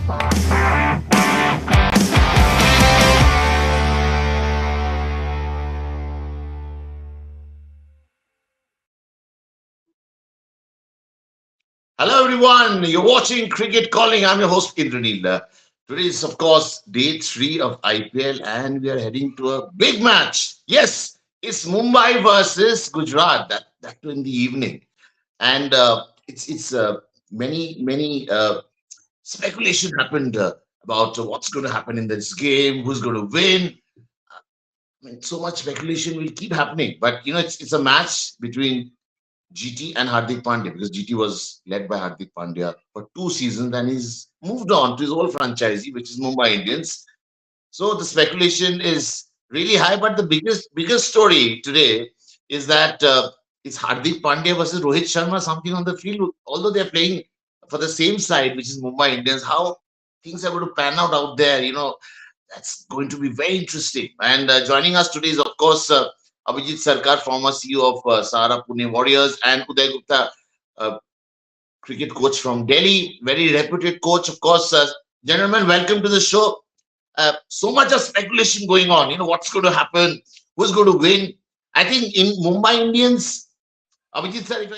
Hello, everyone. You're watching Cricket Calling. I'm your host, Indranil. Today is, of course, day 3 of IPL, and we are heading to a big match. Yes, it's Mumbai versus Gujarat. That too in the evening, and it's many speculation happened about what's going to happen in this game, who's going to win. I mean, so much speculation will keep happening, but it's a match between GT and Hardik Pandya, because GT was led by Hardik Pandya for 2 seasons and he's moved on to his old franchisee, which is Mumbai Indians. So the speculation is really high, but the biggest story today is that it's Hardik Pandya versus Rohit Sharma, something on the field. Although they're playing for the same side, which is Mumbai Indians, how things are going to pan out there, that's going to be very interesting. And joining us today is, of course, Abhijit Sarkar, former CEO of Sahara Pune Warriors, and Uday Gupta, uh, cricket coach from Delhi, very reputed coach, of course. Gentlemen, welcome to the show. So much of speculation going on. What's going to happen, who's going to win. I think in Mumbai Indians, Abhijit sir, if I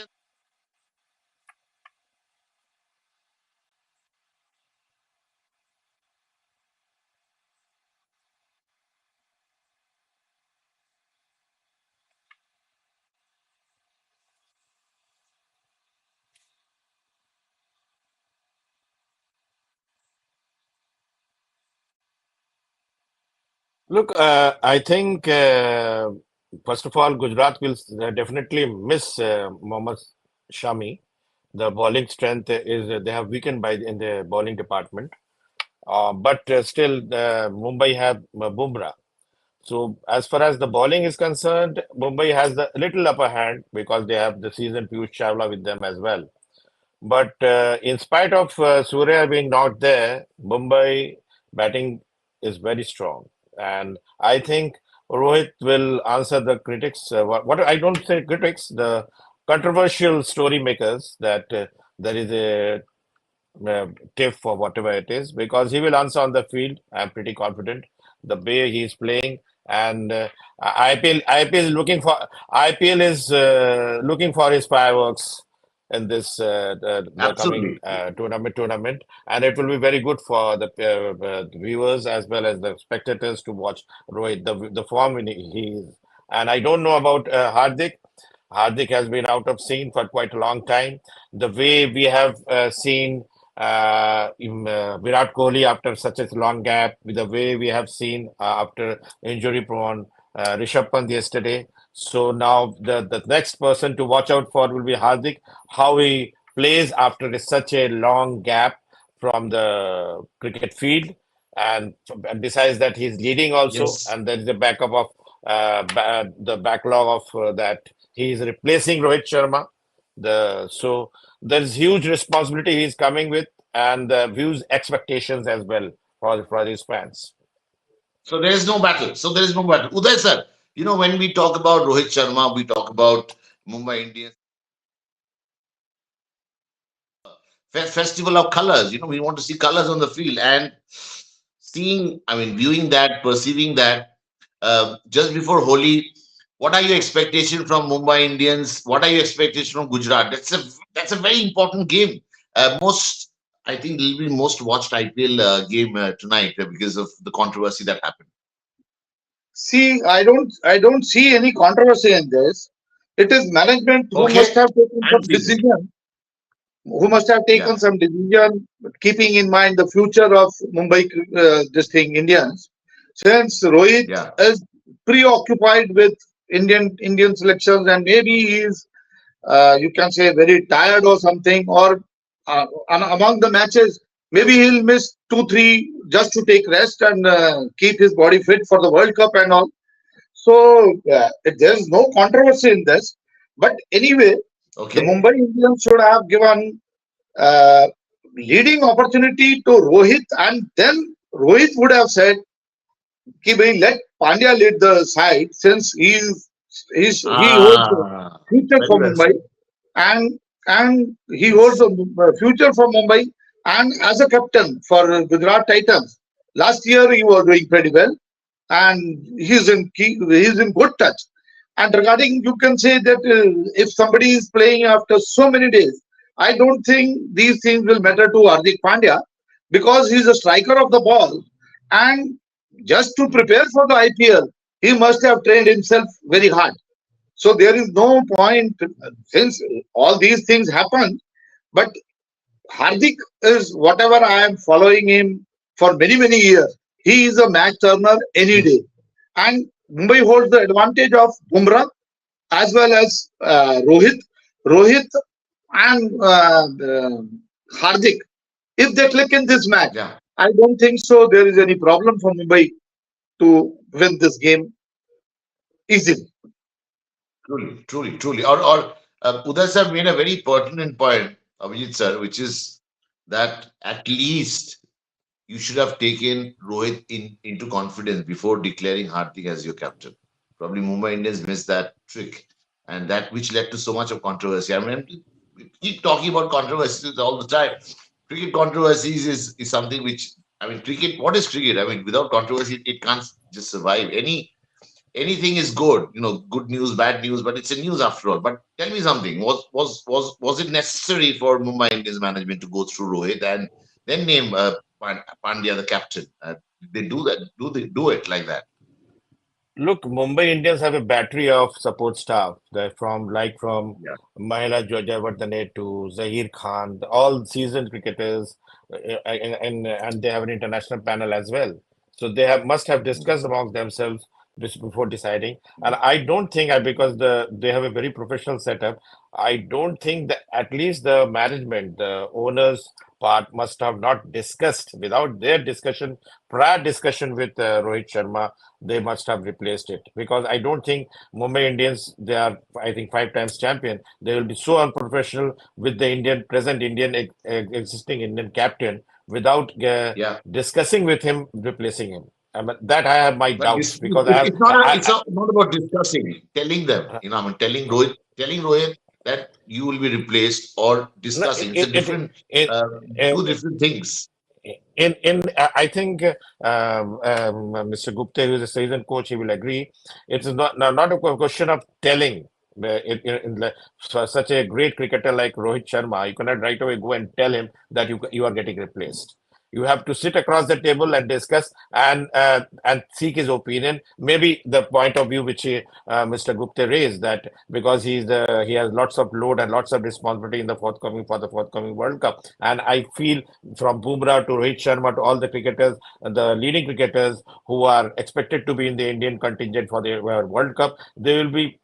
Look, I think first of all, Gujarat will definitely miss Mohammad Shami. The bowling strength is they have weakened in the bowling department, but still Mumbai have Bumrah. So as far as the bowling is concerned, Mumbai has the little upper hand because they have the seasoned Piyush Chawla with them as well. But in spite of Surya being not there, Mumbai batting is very strong. And I think Rohit will answer the critics. What I don't say critics, the controversial story makers that there is a tip for whatever it is, because he will answer on the field. I'm pretty confident the way he's playing. And IPL is looking for his fireworks in this the coming absolutely. tournament, and it will be very good for the viewers as well as the spectators to watch Rohit the form he is. And I don't know about Hardik. Hardik has been out of scene for quite a long time. The way we have seen Virat Kohli after such a long gap, with the way we have seen after injury prone Rishabh Pant yesterday. So now the next person to watch out for will be Hardik, how he plays after such a long gap from the cricket field. And besides that, he's leading also, Yes. and there is a backup of the backlog of that. He is replacing Rohit Sharma. So there's huge responsibility he's coming with, and views expectations as well for his fans. So there is no battle. Uday sir, when we talk about Rohit Sharma, we talk about Mumbai Indians. Festival of colors. We want to see colors on the field, and viewing that, perceiving that. Just before Holi, what are your expectations from Mumbai Indians? What are your expectations from Gujarat? That's a very important game. I think it'll be most watched IPL game tonight because of the controversy that happened. See, I don't see any controversy in this. It is management who must Okay, have taken I'm some seeing. decision, who must have taken Yeah, some decision, keeping in mind the future of Mumbai, this thing, Indians. Since Rohit yeah. is preoccupied with Indian selections, and maybe he is, you can say, very tired or something, or among the matches, maybe he'll miss 2, 3 just to take rest and keep his body fit for the World Cup and all. So there's no controversy in this. But anyway, the Okay. Mumbai Indians should have given uh, leading opportunity to Rohit, and then Rohit would have said, "Ki bhai, let Pandya lead the side since he holds the Ah, future for very well Mumbai, said. and he holds Yes. the future for Mumbai. And as a captain for Gujarat Titans, last year he was doing pretty well, and he's in good touch. And regarding, you can say that if somebody is playing after so many days, I don't think these things will matter to Hardik Pandya because he's a striker of the ball, and just to prepare for the IPL, he must have trained himself very hard. So there is no point since all these things happen. But Hardik is whatever I am following him for many, many years. He is a match turner any day. And Mumbai holds the advantage of Bumrah as well as Rohit. Rohit and Hardik, if they click in this match, Yeah, I don't think so there is any problem for Mumbai to win this game easily. truly. Or Uday sir made a very pertinent point, Abhijit sir, which is that at least you should have taken Rohit into confidence before declaring Hardik as your captain. Probably Mumbai Indians missed that trick, and that which led to so much of controversy. I mean, we keep talking about controversies all the time. Cricket controversies is something which, I mean, cricket. What is cricket? I mean, without controversy, it can't just survive. Anything is good, good news, bad news, but it's a news after all. But tell me something: was it necessary for Mumbai Indians management to go through Rohit and then name Pandya the captain? They do that? Do they do it like that? Look, Mumbai Indians have a battery of support staff. They're from Yeah, Mahela Jayawardene to Zahir Khan, all seasoned cricketers, and they have an international panel as well. So they must have discussed among themselves before deciding. And I don't think because they have a very professional setup. I don't think that at least the management, the owners part must have not discussed without their discussion, prior discussion with Rohit Sharma. They must have replaced it because I don't think Mumbai Indians, they are, I think, 5 times champion. They will be so unprofessional with the present Indian, existing Indian captain without yeah. discussing with him, replacing him. That I have my But doubts this, because I have, it's not I, it's not about discussing, telling them. I, I mean, telling Rohit that you will be replaced or no, discussing. It's a different, it, uh, two it, different things. in I think Mr. Gupta, who is a seasoned coach, he will agree. It's not a question of telling. For such a great cricketer like Rohit Sharma, you cannot right away go and tell him that you are getting replaced. You have to sit across the table and discuss and seek his opinion. Maybe the point of view which Mr. Gupta raised, that because he has lots of load and lots of responsibility in the forthcoming World Cup, and I feel from Bumrah to Rohit Sharma to all the cricketers, the leading cricketers who are expected to be in the Indian contingent for the World Cup, they will be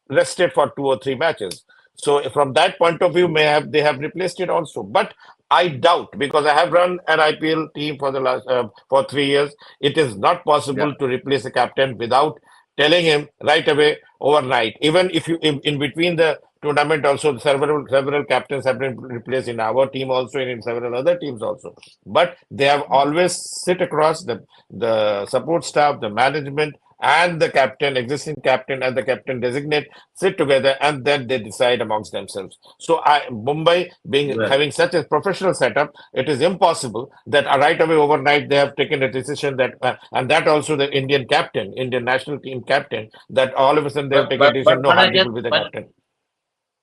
rested for 2 or 3 matches. So from that point of view, may have they have replaced it also. But I doubt because I have run an IPL team for the last for 3 years. It is not Yeah. possible to replace a captain without telling him right away overnight. Even if you in between the tournament also several captains have been replaced in our team also and in several other teams also. But they have always sit across the support staff, the management, and the captain, existing captain, and the captain designate sit together and then they decide amongst themselves. So Mumbai being Well, having such a professional setup, it is impossible that right away overnight they have taken a decision that and that also the Indian captain, Indian national team captain, that all of a sudden they have but taken a but but decision. No, but I Hardik can will be the but captain.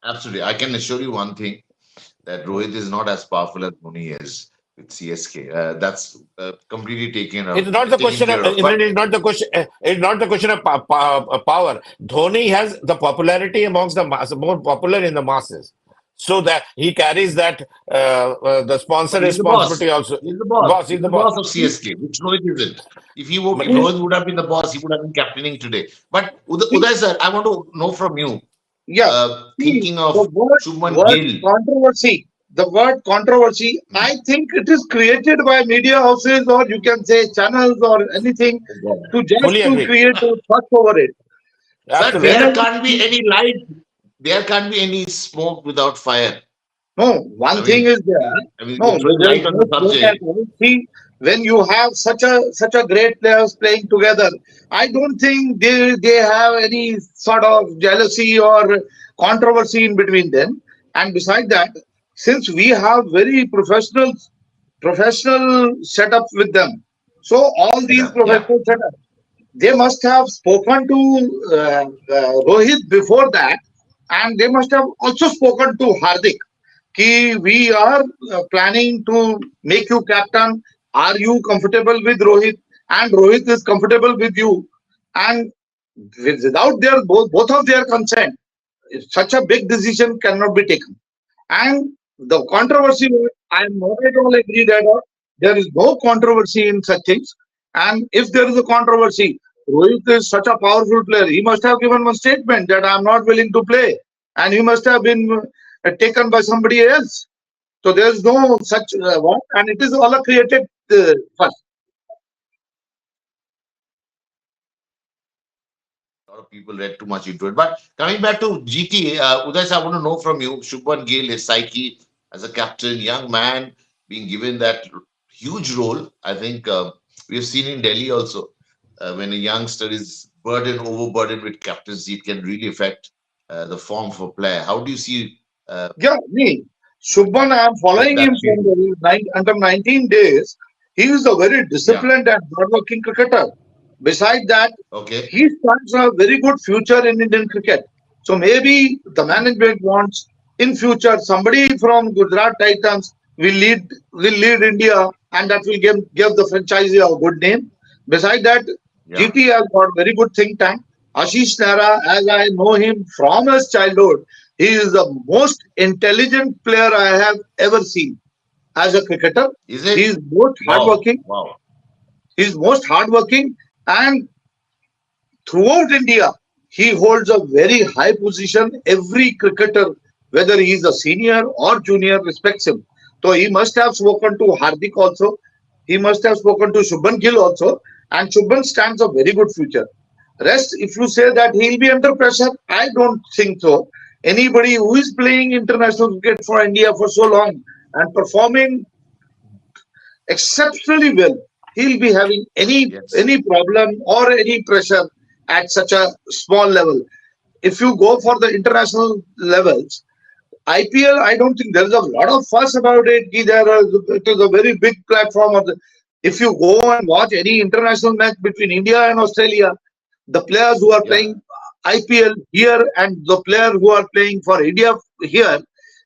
absolutely I can assure you one thing that Rohit is not as powerful as Dhoni is with CSK. That's completely It's not the taken question of care of. But it's not the question. It's not the question of power. Dhoni has the popularity amongst the mass, more popular in the masses, so that he carries that the sponsor but he's the boss. responsibility also. He's the boss. Boss, he's He's the the boss. boss of CSK, which Rohit isn't. If But See, Rohit would have been the boss, he would have been captaining today. But see, Uday sir, I want to know from you. yeah. See, Thinking the of word Shubman word Gill. controversy. The word controversy, Hmm. I think it is created by media houses or you can say channels or anything Oh God. to just fully to agree. create a fuss over it. But But Absolutely. there whenever can't be any light. There can't be any smoke without fire. no, I one thing mean, is there. you're No, throwing there is light on no the smoke at subject. all. See, when you have such a great players playing together, I don't think they have any sort of jealousy or controversy in between them. And beside that, since we have very professional professional setup with them. So all Set these up. Yeah. professional setups, they must have spoken to Rohit before that, and they must have also spoken to Hardik. Ki we are planning to make you captain. Are you comfortable with Rohit? And Rohit is comfortable with you. And without their both of their consent, such a big decision cannot be taken. And the controversy, I am not at all agree that there is no controversy in such things. And if there is a controversy, Rohit is such a powerful player. He must have given one statement that I am not willing to play, and he must have been taken by somebody else. So there is no such one, and it is all a created first. A lot of people read too much into it. But coming back to GT, Uday, I want to know from you, Shubman Gill, his psyche as a captain, young man being given that huge role. I think we have seen in Delhi also when a youngster is overburdened with captaincy, it can really affect the form of a player. How do you see Yeah, me. Shubman, I am following him that from field? the under 19 days. He is a very Yeah. disciplined and hardworking cricketer. Besides that, Okay. he stands a very good future in Indian cricket. So maybe the Mm. management wants in future somebody from Gujarat Titans will lead India, and that will give the franchise a good name. Besides that, Yeah. GT has got very good think tank. Ashish Nehra, as I know him from his childhood, he is the most intelligent player I have ever seen as a cricketer. Is He it? is most Wow. hardworking. Wow. He is most hardworking, and throughout India, he holds a very high position. Every cricketer, whether he is a senior or junior, respects him. So he must have spoken to Hardik also. He must have spoken to Shubman Gill also. And Shubman stands a very good future. Rest, if you say that he'll be under pressure, I don't think so. Anybody who is playing international cricket for India for so long and performing exceptionally well, he'll be having Yes. any problem or any pressure at such a small level. If you go for the international levels, IPL, I don't think there is a lot of fuss about it. It is a very big platform. If you go and watch any international match between India and Australia, the players who are Yeah. playing IPL here and the players who are playing for India here,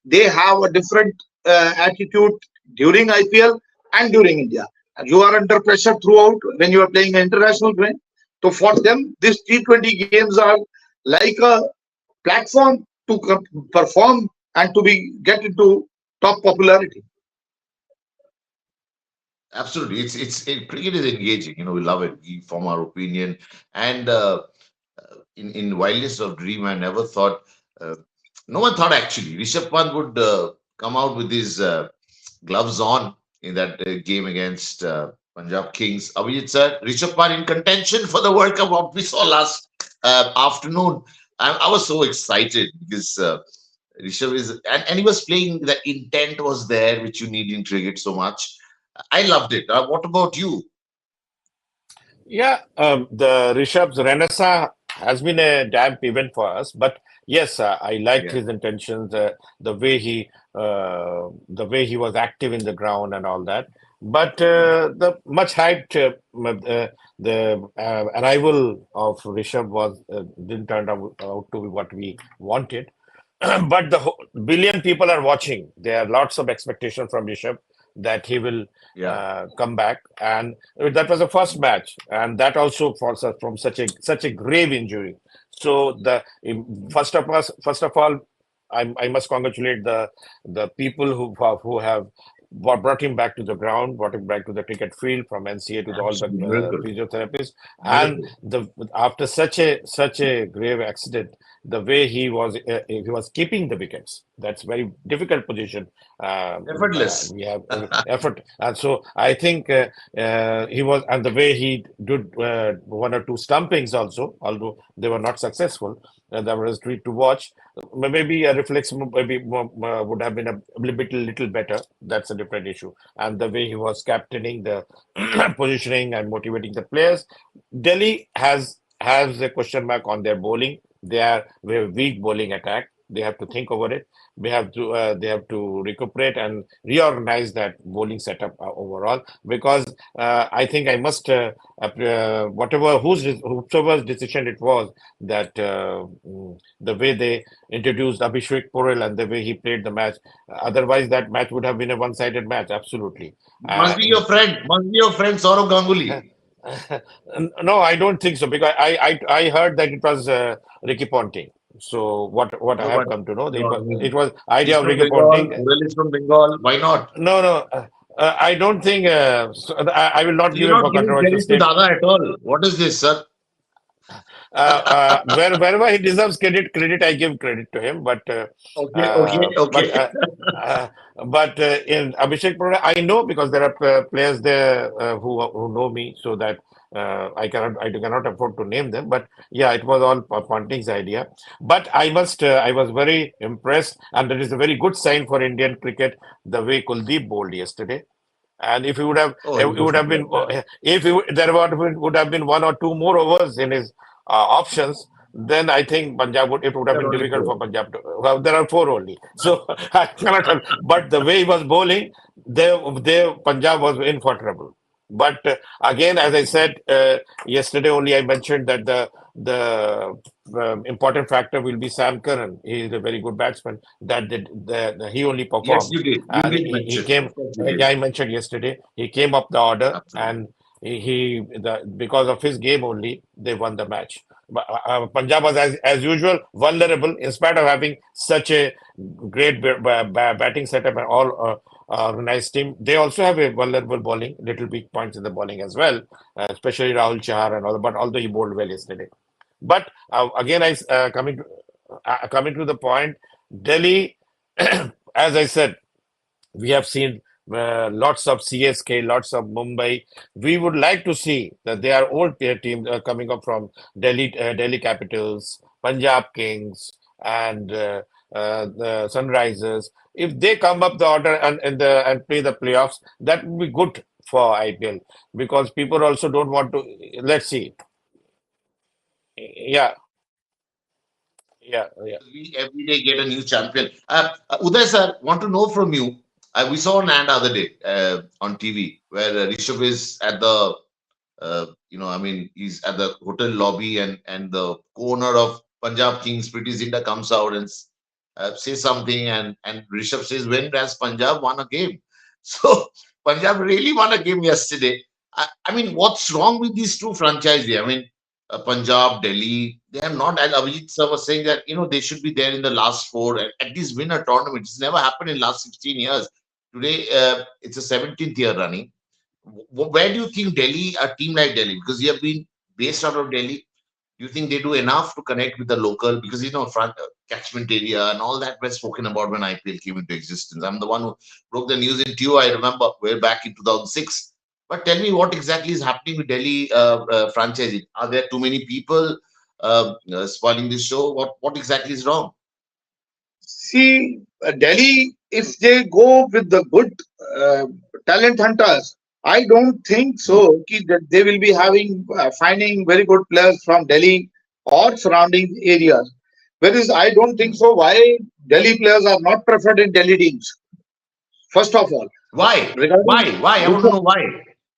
they have a different attitude during IPL and during India. You are under pressure throughout when you are playing an international game. So for them, these T20 games are like a platform to perform and to be get into top popularity. Absolutely. Cricket is engaging. You know, we love it. We form our opinion. And in wildest of dream, I never thought, uh, no one thought actually, Rishabh Pant would come out with his gloves on in that game against Punjab Kings. Abhijit sir, Rishabh Pant in contention for the World Cup, what we saw last afternoon. I was so excited because Rishabh and he was playing, the intent was there, which you need in cricket so much. I loved it. What about you? Yeah, the Rishabh's Renaissance has been a damp event for us, but yes, I liked Yeah. his intentions, the way he was active in the ground and all that. But the much hyped the arrival of Rishabh was didn't turn out to be what we wanted. But billion people are watching. There are lots of expectation from Rishabh that he will Yeah. come back, and that was the first match, and that also from such a grave injury. So first of all, I must congratulate the people who have brought him back to the ground, brought him back to the cricket field, from NCA to all the Absolutely. Miracle. physiotherapists, and Miracle. the after such a grave accident, the way he was keeping the wickets. That's very difficult position. Effortless. We have effort, and so I think he was, and the way he did one or two stumpings also, although they were not successful. That was treat to watch. Maybe a reflex would have been a little better. That's a different issue. And the way he was captaining the positioning and motivating the players, Delhi has a question mark on their bowling. They are very weak bowling attack. They have to think over it. They have to recuperate and reorganize that bowling setup overall. Because I think I must whatever whosoever's decision it was that the way they introduced Abhishek Porel and the way he played the match. Otherwise, that match would have been a one-sided match. Absolutely. Must be your In friend. Must be your friend Saurav Ganguly. No, I don't think so because I heard that it was Ricky Ponting. So what I No, have but come to know, no, I it mean, was he's idea of from Ricky Bengal. Ponting. Porel is from Bengal. Why not? No, no, I don't think. I will not So give you're him not for giving controversial credit to state. Dada at all. What is this, sir? Wherever he deserves credit I give credit to him. Okay, okay, Uh, okay. but uh, uh, in Abhishek Pradhan, I know because there are players there who know me, so that I cannot afford to name them. But yeah, it was all Ponting's idea. But I was very impressed, and that is a very good sign for Indian cricket the way Kuldeep bowled yesterday. And if he would have, Oh, he it was would have superb. been, if he, there would have been one or two more overs in his options, then I think it would have There are been only difficult four. for Punjab to. Well, there are four only, so I cannot. But the way he was bowling, Punjab was in for trouble. But again, as I said yesterday, only I mentioned that the important factor will be Sam Curran. He is a very good batsman. He only Yes, performed, you did. You and did he mention. came. Of course, you Yeah, did. I mentioned yesterday. He came up the order, Absolutely. and because of his game only, they won the match. But Punjab was, as usual, vulnerable in spite of having such a great batting setup and all organized team. They also have a vulnerable bowling, little weak points in the bowling as well, especially Rahul Chahar and all. But although he bowled well yesterday, but again, coming to the point, Delhi, as I said, we have seen lots of CSK, lots of Mumbai. We would like to see that they are old pair teams coming up from Delhi Capitals, Punjab Kings, and the Sunrisers. If they come up the order and play the playoffs, that would be good for IPL because people also don't want to. Let's see. Yeah, yeah, yeah. We every day get a new champion. Uday sir, want to know from you. We saw an ad the other day on TV where Rishabh is at the, I mean, he's at the hotel lobby and the owner of Punjab Kings, Priti Zinta, comes out and says something, and Rishabh says, "When has Punjab won a game?" So Punjab really won a game yesterday. I mean, what's wrong with these two franchises? I mean, Punjab, Delhi, they are not. As Abhijit sir was saying that they should be there in the last four and at least win a tournament. It's never happened in last 16 years. Today, it's a 17th year running. Where do you think Delhi, a team like Delhi, because you have been based out of Delhi, do you think they do enough to connect with the local? Because front catchment area and all that was spoken about when IPL came into existence. I'm the one who broke the news in TU. I remember way back in 2006. But tell me what exactly is happening with Delhi franchising. Are there too many people spoiling this show? What exactly is wrong? See, Delhi, if they go with the good uh, talent hunters, I don't think so that they will be finding very good players from Delhi or surrounding areas. Whereas I don't think so. Why Delhi players are not preferred in Delhi teams? First of all, Why? regarding Why? I want to know why.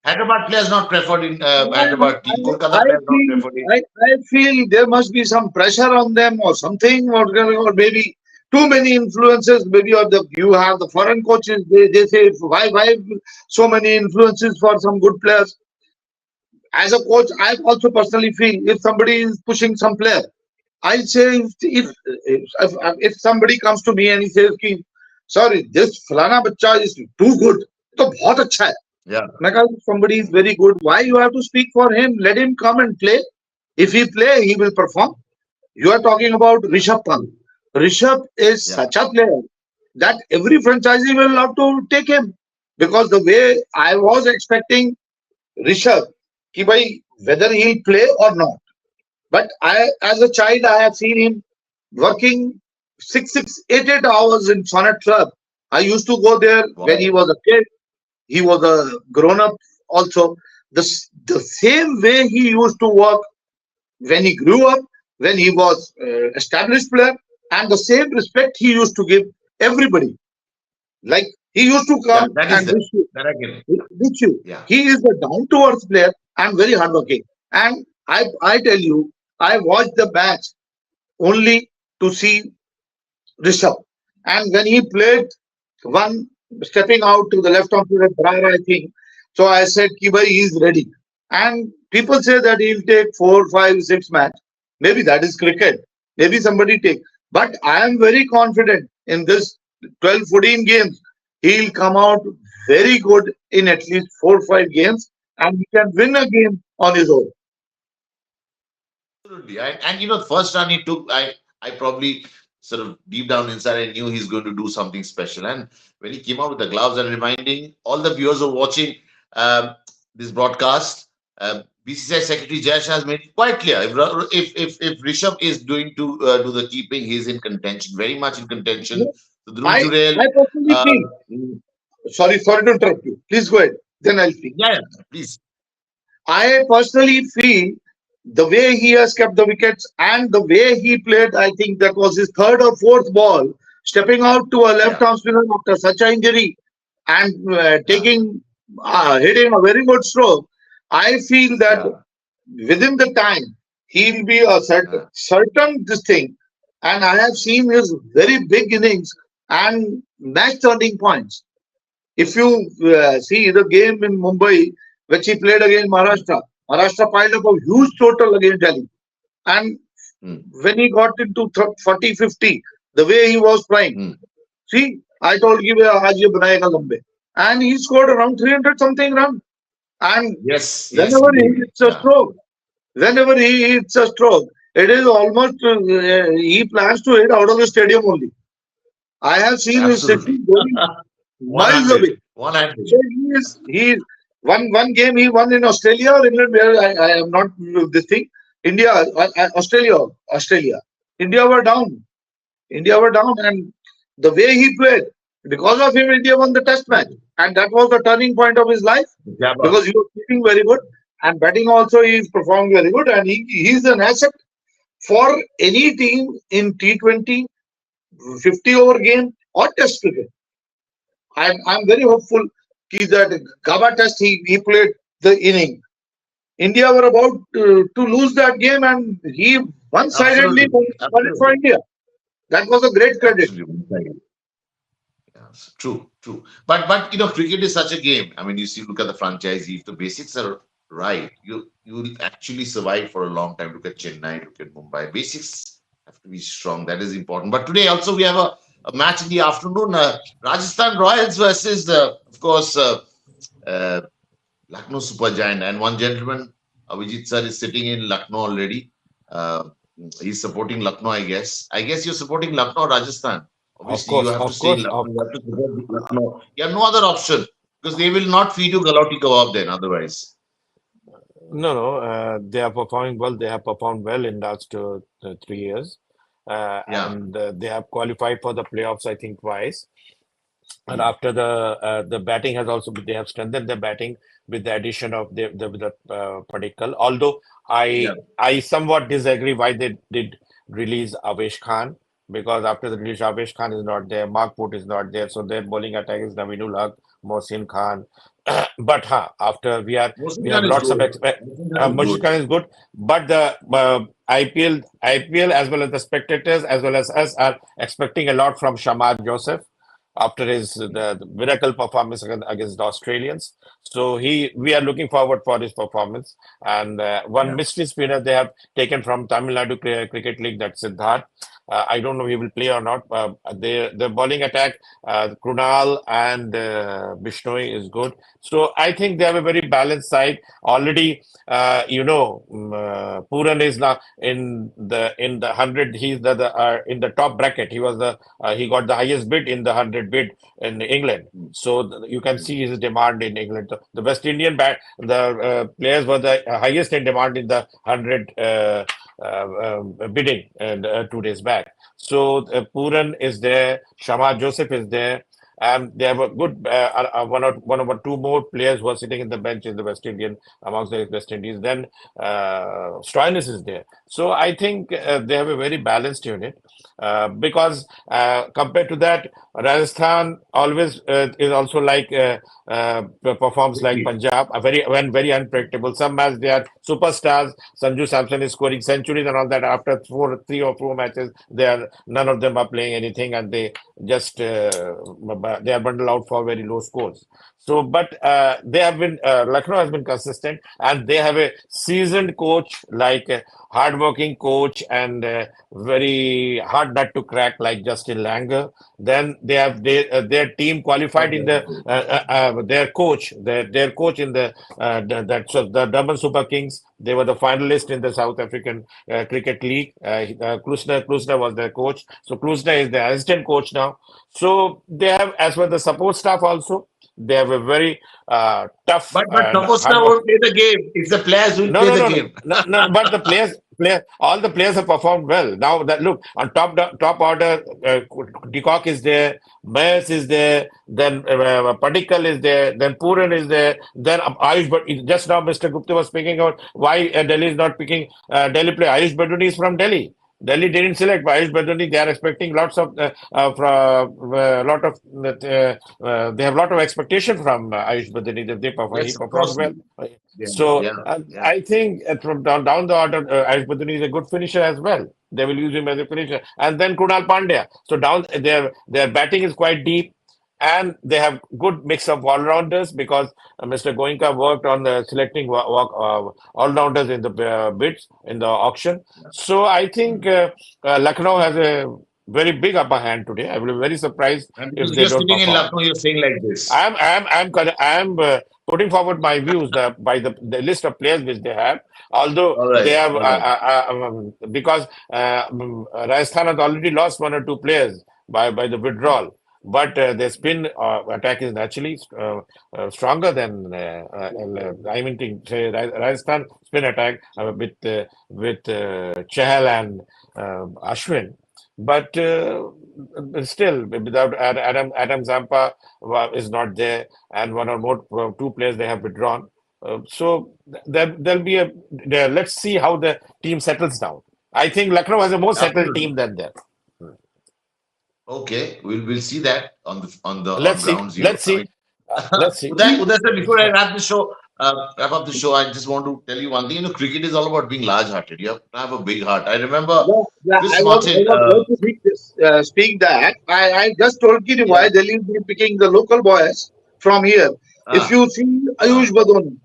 Hyderabad players not preferred in Hyderabad team. I Kolkata players not feel preferred in. I feel there must be some pressure on them or something, or maybe too many influences. Maybe or the you have the foreign coaches. They say why so many influences for some good players. As a coach, I also personally feel if somebody is pushing some player, I'll say if somebody comes to me and he says, "Ki, sorry, this falana bacha is too good," तो बहुत अच्छा है. Yeah. If somebody is very good, why you have to speak for him? Let him come and play. If he play, he will perform. You are talking about Rishabh Pant. Rishabh is Yeah. such a player that every franchisee will love to take him because the way I was expecting Rishabh, कि भाई whether he'll play or not. But as a child, I have seen him working 8 hours in Sonnet Club. I used to go there when he Wow. was a kid. He was a grown up also. The same way he used to work when he grew up, when he was established player, and the same respect he used to give everybody. Like he used to Yeah, come that is and there. That I can. wish you. Yeah. He is a down to earth player and very hardworking. And I tell you, I watched the match only to see Rishabh. And when he played one stepping out to the left of the Brar, I think. So I said, Kibai, he is ready. And people say that he'll take 4, 5, 6 match. Maybe that is cricket. Maybe somebody take. But I am very confident in this 12, 14 games. He'll come out very good in at least 4, 5 games and he can win a game on his own. Absolutely. And you know, the first run he took, I probably sort of deep down inside, I knew he's going to do something special. And when he came out with the gloves and reminding all the viewers who are watching this broadcast, BCCI Secretary Jayesh has made it quite clear. If Rishabh is doing to do the keeping, he's in contention, very much in contention. So Dhruv Jurel, I personally uh, feel, sorry to interrupt you. Please go ahead. Then I'll speak. yeah, please. I personally feel the way he has kept the wickets and the way he played, I think that was his third or fourth ball, stepping out to a left Yeah, arm spinner after such an injury and yeah, hitting a very good stroke. I feel that yeah, within the time he'll be a yeah. certain this thing. And I have seen his very big innings and match turning points. If you see the game in Mumbai, which he played against Maharashtra, Maharashtra piled up a huge total against Delhi. And Mm, when he got into 40, 50, the way he was playing, mm. see, I told you, aaj ye banayega lambe. And he scored around 300 something run. And Yes, yes, whenever he indeed. hits a Yeah, stroke, whenever he hits a stroke, it is almost, he plans to hit out of the stadium only. I have seen his sixes absolutely. going miles 100. away. So 100. he is one game he won in Australia or England where I am not this thing. India, Australia. India were down. India were down, and the way he played, because of him, India won the Test match, and that was the turning point of his life Jabbar. because he was keeping very good and batting also he is performing very good, and he is an asset for any team in T20, 50 over game or Test cricket. I'm very hopeful that Gaba Test he played the inning. India were about to lose that game and he one-sidedly Absolutely. won it for Absolutely. India. That was a great credit. Absolutely. Yes, true, true. But you know, cricket is such a game. I mean, you see, look at the franchise. If the basics are right, you will actually survive for a long time. Look at Chennai, look at Mumbai. Basics have to be strong. That is important. But today also we have a match in the afternoon. Rajasthan Royals versus, of course, uh, Lucknow Super Giant. And one gentleman, Avijit sir, is sitting in Lucknow already. Uh, he's supporting Lucknow, I guess. I guess you're supporting Lucknow, Rajasthan. Of Obviously, you course, have to of stay in course, Lucknow. You have to support Lucknow. You have no other option because they will not feed you Galati kebab then otherwise. no, no, they are performing well. They have performed well in last 3 years, Yeah, and they have qualified for the playoffs, I think, twice. And mm, after the batting has also they have strengthened the batting with the addition of the Padikkal. Although yeah, I somewhat disagree why they did release Avesh Khan, because after the release Avesh Khan is not there, Mark Put is not there, so their bowling attack is Navinul Haq, Mohsin Khan. But after Mohsin we have Khan is lots of good. expect. Mohsin Khan is Mohsin good. Khan is good, but the IPL as well as the spectators as well as us are expecting a lot from Shamar Joseph after his the miracle performance against the Australians. So we are looking forward for his performance. And one Yeah, mystery spinner they have taken from Tamil Nadu Cricket League, that's Siddharth. I don't know if he will play or not. The bowling attack, Krunal and Bishnoi is good. So I think they have a very balanced side. Already, Puran is now in the 100. He's in the top bracket. He got the highest bid in the 100 bid in England. mm, So you can mm, see his demand in England. The West Indian players were the highest in demand in the 100 bidding and 2 days back. So Puran is there, Shama Joseph is there. and they have a good one or two more players who are sitting in the bench in the West Indian amongst the West Indies. Then Stoinis is there, so I think they have a very balanced unit. Because compared to that, Rajasthan always is also like performs like Agree. Punjab, very unpredictable. Some match they are superstars. Sanju Samson is scoring centuries and all that. After 3 or 4 matches, none of them are playing anything, and they just they are bundled out for very low scores. So, but they have been Lucknow has been consistent, and they have a seasoned coach, like a hardworking coach, and very hard nut to crack, like Justin Langer. Then their team qualified in the their coach in the Durban Super Kings. They were the finalists in the South African Cricket League. Klusner was their coach. So Klusner is the assistant coach now. So they have, as well the support staff also, they have a very tough But and Taposna hard work. won't play the game. It's the players who will No, play no, the no, no, game. no, no. But all the players have performed well. Now that look on top order, Decock is there, Mayers is there, then Padikkal is there, then Puran is there, then Ayush. But just now, Mr. Gupta was speaking about why Delhi is not picking Delhi play. Ayush Baduni is from Delhi. Delhi didn't select Ayush Baduni. They are expecting lots of lot of they have lot of expectation from Ayush Baduni that he Yes, of performed course. well. Yeah, So yeah, yeah. I think from down the order, Ayush Baduni is a good finisher as well. They will use him as a finisher, and then Kunal Pandya. So down their batting is quite deep, and they have good mix of all-rounders because Mr. Goenka worked on selecting all-rounders in the bids in the auction. So I think Lucknow has a very big upper hand today. I will be very surprised And if because they you're don't sitting in perform. Lucknow, you're saying like this. I'm putting forward my views by the list of players which they have. Although All they right, have all right. because Rajasthan has already lost one or two players by the withdrawal. But their spin attack is naturally stronger than I mean to say Rajasthan spin attack with Chahal and Ashwin. But still, without Adam Zampa is not there, and one or more two players they have withdrawn. So there'll be let's see how the team settles down. I think Lucknow has a more settled Absolutely. team than there. Okay, we'll see that on Let's see. ground zero. Let's I mean, see. Let's see. Uday sir, before I wrap up the show, I just want to tell you one thing. Cricket is all about being large-hearted. You have to have a big heart. I remember Yeah, yeah. Chris I Martin. was going to speak that. I just told you Yeah. why Delhi will be picking the local boys from here. If Ah, you see ah, Ayush Badoni,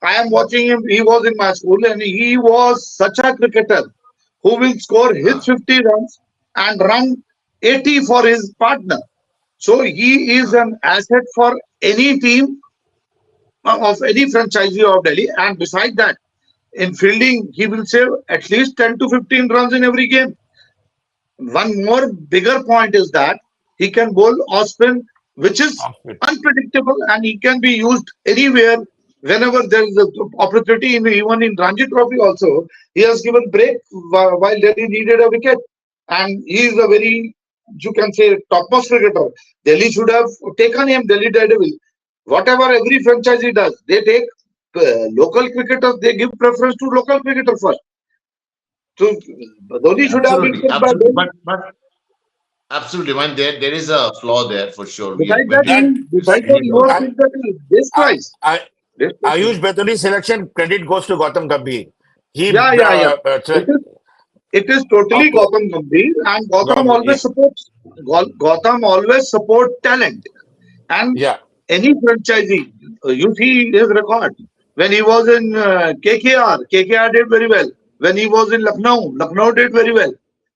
I am watching him. He was in my school and he was such a cricketer who will score his ah, 50 runs and run 80 for his partner. So he is ah. an asset for any team of any franchisee of Delhi. And beside that, in fielding, he will save at least 10 to 15 runs in every game. One more bigger point is that he can bowl off spin, which is Off it. unpredictable, and he can be used anywhere whenever there is an opportunity. Even in Ranji Trophy, also he has given break while Delhi needed a wicket, and he is a very, you can say, topmost cricketer. Delhi should have taken him. Delhi Daredevil. Whatever every franchisee does, they take local cricketers. They give preference to local cricketer first. So Dhoni should have been Absolutely, picked by absolutely. Delhi. But absolutely, man. There is a flaw there for sure. We Besides when that, we That besides that, studied you all have this. picked that this I, price. I This price. Ayush Baturi selection credit goes to Gautam Gambhir. He Yeah, yeah, yeah. It is it is of totally course Gautam Gambhir, and Gautam Gambhir. always supports Gautam always support talent. And Yeah, any franchisee, you see his record. When he was in KKR did very well. When he was in Lucknow did very well.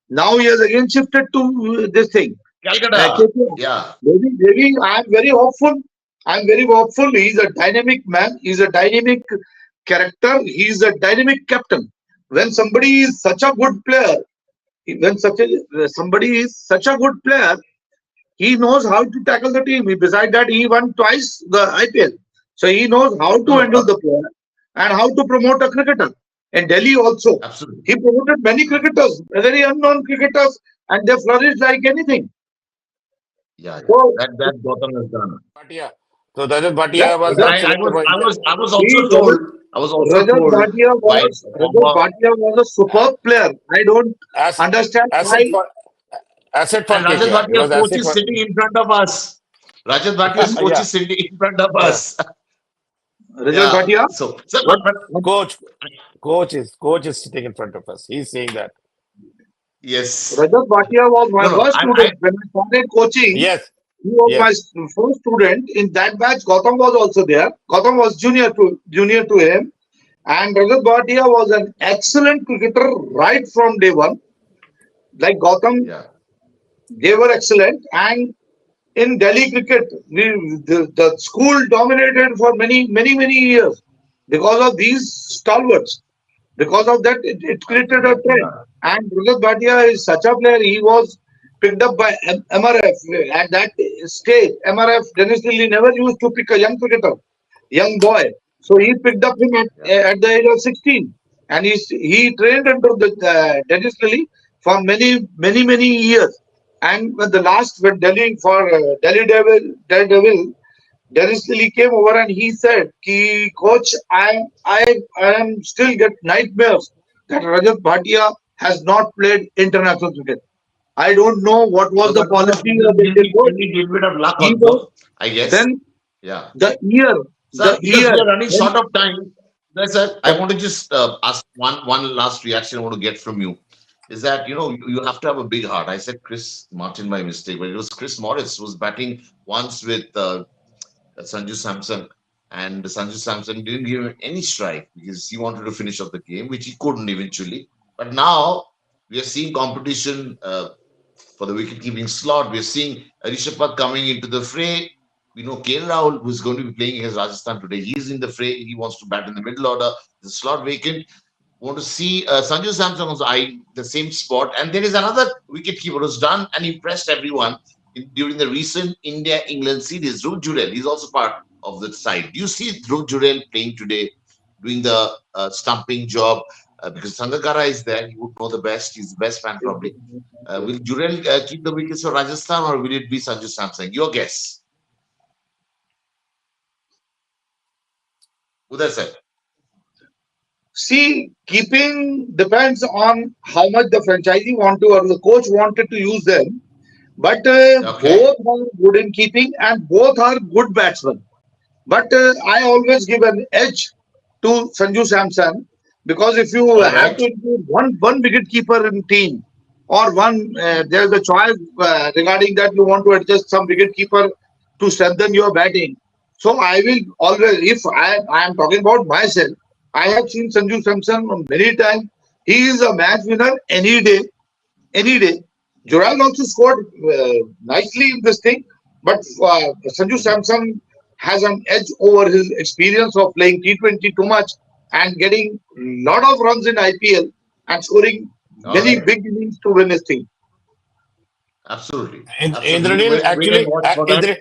Now he has again shifted to this thing. Calcutta. KKR. Yeah, Maybe I am very hopeful. I am very hopeful. He's a dynamic man. He's a dynamic character. He's a dynamic captain. When somebody is such a good player, when somebody is such a good player, he knows how to tackle the team. Besides that, he won twice the IPL. So he knows how to no, handle the player and how to promote a cricketer. In Delhi also, absolutely. he promoted many cricketers, very unknown cricketers, and they flourished like anything. Yeah, yeah. So That Gotham has done. Bhatia. So Rajat yeah, Bhatia was But Rajat, I excellent was I in was the. I was he, also told I was also told by the Rajat former Bhatia was a superb player. I don't As understand asset why. for asset for and Rajat KKR. He Bhatia's was coach asset is for. sitting in front of us. Rajat Bhatia's coach Yeah, is sitting in front of yeah. us. Rajat Yeah. Bhatia, So what, but what Coach, coach is sitting in front of us. He's saying that. yes. Rajat Bhatia was my No, no. first I student. When I started coaching, Yes, he was my yes. first student. In that batch, Gautam was also there. Gautam was junior to him. And Rajat Bhatia was an excellent cricketer right from day one. Like Gautam, yeah. they were excellent. And in Delhi cricket, the school dominated for many years because of these stalwarts. Because of that, it created a trend. Yeah. And Rajat Bhatia is such a player. He was picked up by MRF at that stage. MRF Dennis Lilly never used to pick a young cricketer, young boy. So he picked up him Yeah. at the age of 16, and he trained under the Dennis Lilly for many years. And when Delhi for Daredevil, Dennis Lilly came over and he said, "Ki coach, I am still get nightmares that Rajat Bhatia has not played international cricket. I don't know what was No, the but policy of the give Indian me coach. give me a little bit of luck He was also, I guess. then Yeah. the year, Sir, the because year we are running when short of time, yes, sir, I the want to just ask one last reaction I want to get from you. Is that you have to have a big heart. I said Chris Martin by mistake, but it was Chris Morris who was batting once with Sanju Samson, and Sanju Samson didn't give him any strike because he wanted to finish off the game, which he couldn't eventually. But now we are seeing competition for the wicket-keeping slot. We are seeing Rishabh coming into the fray. We know KL Rahul, who's going to be playing against Rajasthan today. He's in the fray. He wants to bat in the middle order. The slot vacant. Want to see Sanju Samson also eyeing the same spot. And there is another wicketkeeper who's done and impressed everyone during the recent India-England series, Dhruv Jurel. He's also part of the side. Do you see Dhruv Jurel playing today, doing the stumping job? Because Sangakkara is there. He would know the best. He's the best man probably. Will Jurel keep the wickets for Rajasthan or will it be Sanju Samson? Your guess. Uday sir. see keeping depends on how much the franchisee want to or the coach wanted to use them. But Okay. both are good in keeping and both are good batsmen. But I always give an edge to Sanju Samson because if you All have right. to include one wicket keeper in team or there's a choice regarding that you want to adjust some wicket keeper to strengthen your batting. So I will always, if I am talking about myself, I have seen Sanju Samson many times. He is a match winner any day. Joral also scored nicely in this thing, but Sanju Samson has an edge over his experience of playing T20 too much and getting lot of runs in IPL and scoring All many right. big innings to win his team. Absolutely. In Absolutely. Indranil Wait and actually, watch for that.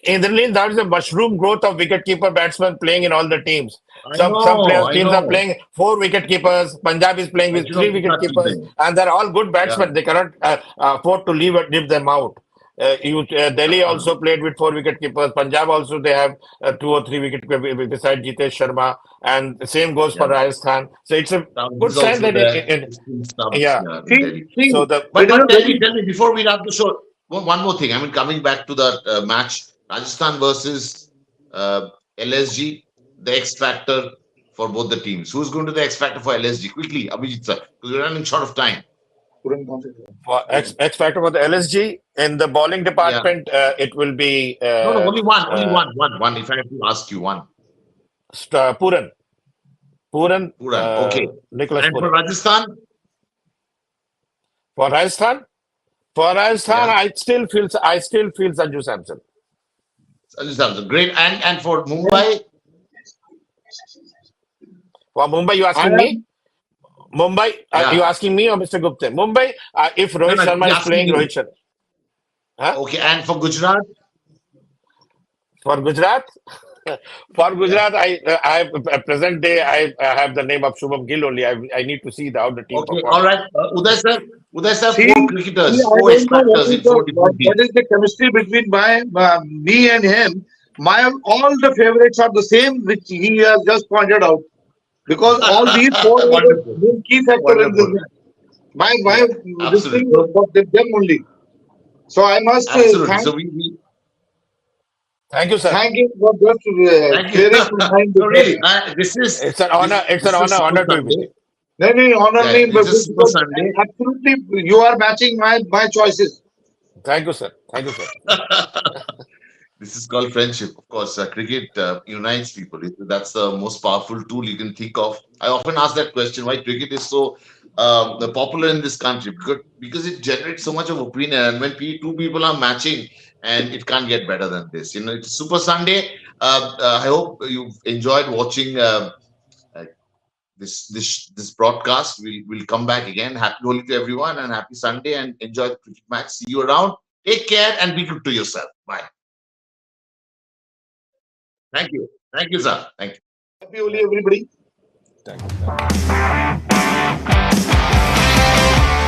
Indranil, that is a mushroom growth of wicketkeeper batsmen playing in all the teams. I Some know. players I teams are know. playing four wicket keepers. Punjab is playing with three wicket keepers, Sachin. and they're all good Yeah. batsmen. They cannot afford to leave them out. Delhi also Absolutely. played with four wicket keepers. Punjab also they have two or three wicket keepers beside Jitesh Sharma, and the same goes for Yeah. Rajasthan. So it's a Now good he's sign also that there. in His team starts, yeah. yeah, in See, Delhi. see, So the it is But a very tell me before we wrap the show, one more thing. I mean, coming back to that match, Rajasthan versus LSG, the X factor for both the teams. Who's going to the X factor for LSG? Quickly, Abhijit sir, because we're running short of time. for X factor for the LSG in the bowling Yeah. department, it will be No, no, only one, only uh, one. If I have to ask you one, Puran, Puran. Okay. Nicholas And for Puran. Rajasthan, For Rajasthan, yeah, I still feel Sanju Samson. Sanju Samson, great. And for Mumbai, For Mumbai, you I asking me? am Mumbai, you yeah. asking me or Mr. Gupta? Mumbai, if No, Rohit no, Sharma he's is asking playing, you. Rohit Sharma. Huh? Okay, and for Gujarat, For Gujarat, for yeah. Gujarat, I at present day I have the name of Shubman Gill only. I need to see how the team Okay, all performs. right. Uday sir, Uday sir, See, four see, cricketers, I four don't X know factors in four different what teams. is the chemistry between me and him. My all the favorites are the same, which he has just pointed out. Because all these four are the Wonderful, main key factor in this wonderful. match. My Yeah, this absolutely. thing is So, for them only. So I must absolutely. thank So we Thank you, sir. thank him for just thank you. clearing my mind So with this. really, this is It's an honor. It's an this is Super honor to be with Sunday. you. No, no, honor Yeah, me it's a Super because Sunday. absolutely you are matching my choices. Thank you, sir. Thank you, sir. This is called friendship. Of course, cricket unites people. That's the most powerful tool you can think of. I often ask that question: why cricket is so popular in this country? Because it generates so much of opinion, and when two people are matching, and it can't get better than this. It's Super Sunday. I hope you've enjoyed watching uh, this broadcast. We'll come back again. Happy Holi to everyone, and happy Sunday, and enjoy the cricket match. See you around. Take care, and be good to yourself. Bye. Thank you. Thank you, sir. Thank you. Happy Holi, everybody. Thank you. Thank you.